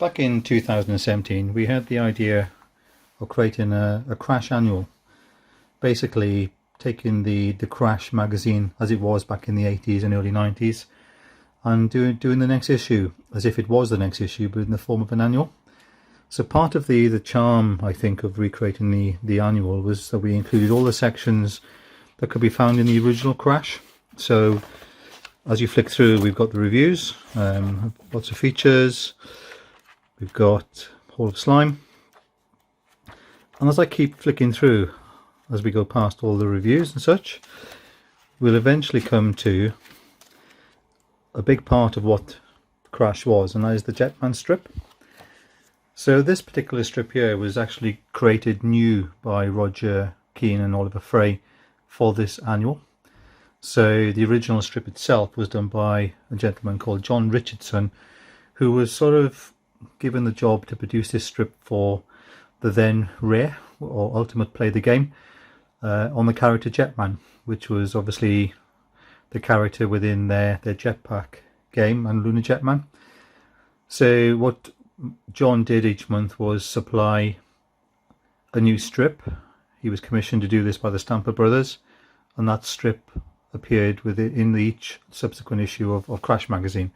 Back in 2017 we had the idea of creating a Crash annual, basically taking the Crash magazine as it was back in the 80s and early 90s and doing the next issue as if it was the next issue, but in the form of an annual. So part of the charm, I think, of recreating the annual was that we included all the sections that could be found in the original Crash. So as you flick through, we've got the reviews, lots of features, we've got Hall of Slime, and as I keep flicking through, as we go past all the reviews and such, we'll eventually come to a big part of what Crash was, and that is the Jetman strip. So this particular strip here was actually created new by Roger Keane and Oliver Frey for this annual. So the original strip itself was done by a gentleman called John Richardson, who was sort of given the job to produce this strip for the then Rare or Ultimate Play the Game on the character Jetman, which was obviously the character within their Jetpack game and Lunar Jetman. So what John did each month was supply a new strip. He was commissioned to do this by the Stamper Brothers, and that strip appeared in each subsequent issue of Crash magazine.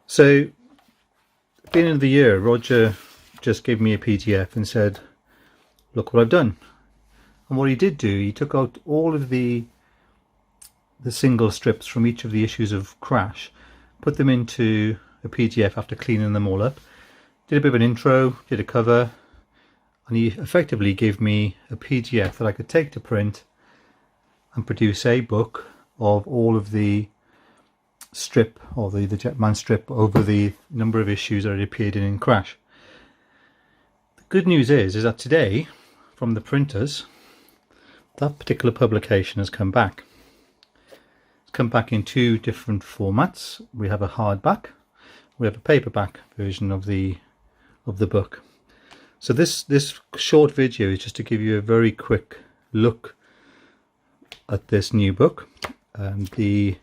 So at the beginning of the year, Roger just gave me a PDF and said, look what I've done. And what he did do, he took out all of the single strips from each of the issues of Crash, put them into a PDF after cleaning them all up, did a bit of an intro, did a cover, and he effectively gave me a PDF that I could take to print and produce a book of all of the strip, or the Jetman strip, over the number of issues that it appeared in Crash. The good news is that today, from the printers, that particular publication has come back. It's come back in two different formats. We have a hardback, we have a paperback version of the book. So this short video is just to give you a very quick look at this new book. The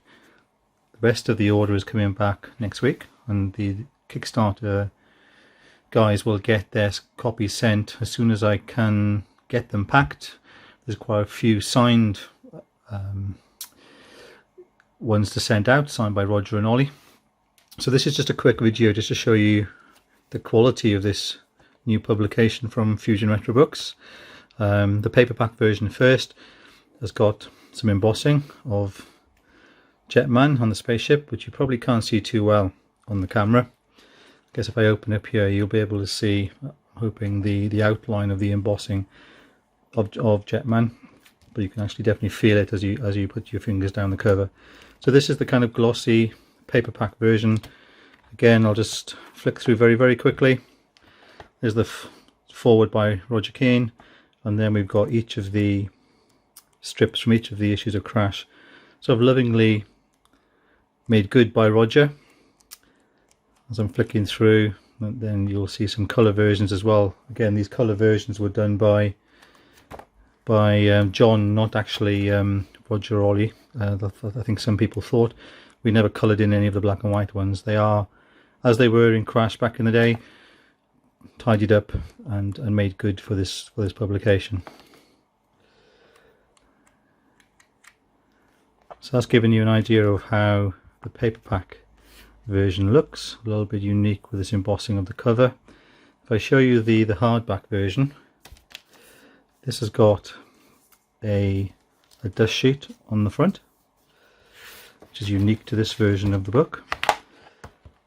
rest of the order is coming back next week, and the Kickstarter guys will get their copies sent as soon as I can get them packed. There's quite a few signed ones to send out, signed by Roger and Ollie. So this is just a quick video just to show you the quality of this new publication from Fusion Retro Books. The paperback version first has got some embossing of Jetman on the spaceship, which you probably can't see too well on the camera. I guess if I open up here, you'll be able to see, I'm hoping, the outline of the embossing of Jetman, but you can actually definitely feel it as you put your fingers down the cover. So this is the kind of glossy paperback version. Again, I'll just flick through very, very quickly. There's the forward by Roger Keane, and then we've got each of the strips from each of the issues of Crash, sort of lovingly made good by Roger. As I'm flicking through, then you'll see some colour versions as well. Again, these colour versions were done by John, not actually Roger or Ollie. I think some people thought. We never coloured in any of the black and white ones. They are, as they were in Crash back in the day, tidied up and made good for this publication. So that's given you an idea of how the paperback version looks, a little bit unique with this embossing of the cover. If I show you the hardback version, this has got a dust sheet on the front, which is unique to this version of the book,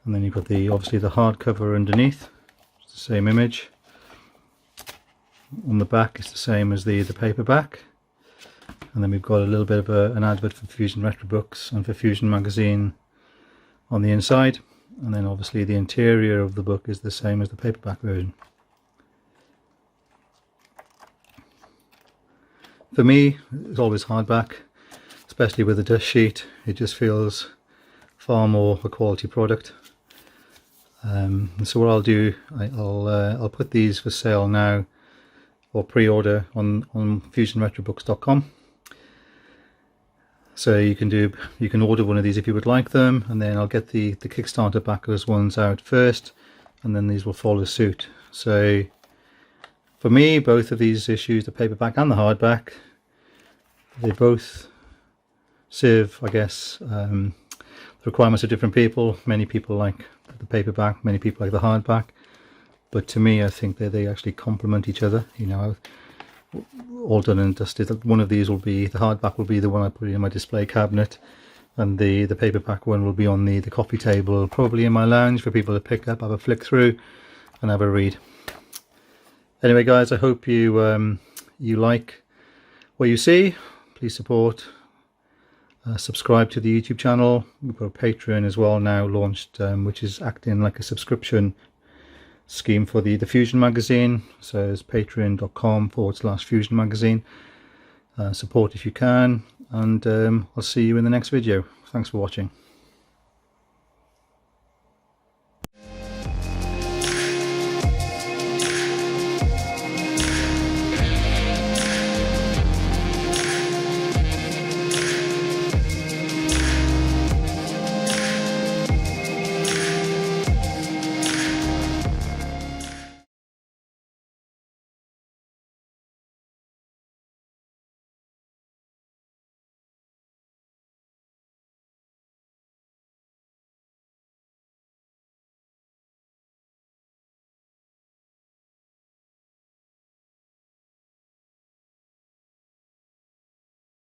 and then you've got obviously the hardcover underneath. It's the same image. On the back it's the same as the paperback, and then we've got a little bit of an advert for Fusion Retro Books and for Fusion Magazine on the inside, and then obviously the interior of the book is the same as the paperback version. For me, it's always hardback, especially with the dust sheet. It just feels far more a quality product. So what I'll do, I'll put these for sale now, or pre-order on fusionretrobooks.com. So you can order one of these if you would like them, and then I'll get the Kickstarter backers ones out first, and then these will follow suit. So for me, both of these issues, the paperback and the hardback, they both serve, I guess, the requirements of different people. Many people like the paperback, many people like the hardback, but to me I think that they actually complement each other. You know, all done and dusted, one of these will be, the hardback will be the one I put in my display cabinet, and the paperback one will be on the coffee table, probably in my lounge for people to pick up, have a flick through and have a read. Anyway guys, I hope you you like what you see. Please support, subscribe to the YouTube channel. We've got a Patreon as well now launched, which is acting like a subscription scheme for the Fusion magazine. So it's patreon.com/Fusion magazine. Support if you can, and I'll see you in the next video. Thanks for watching.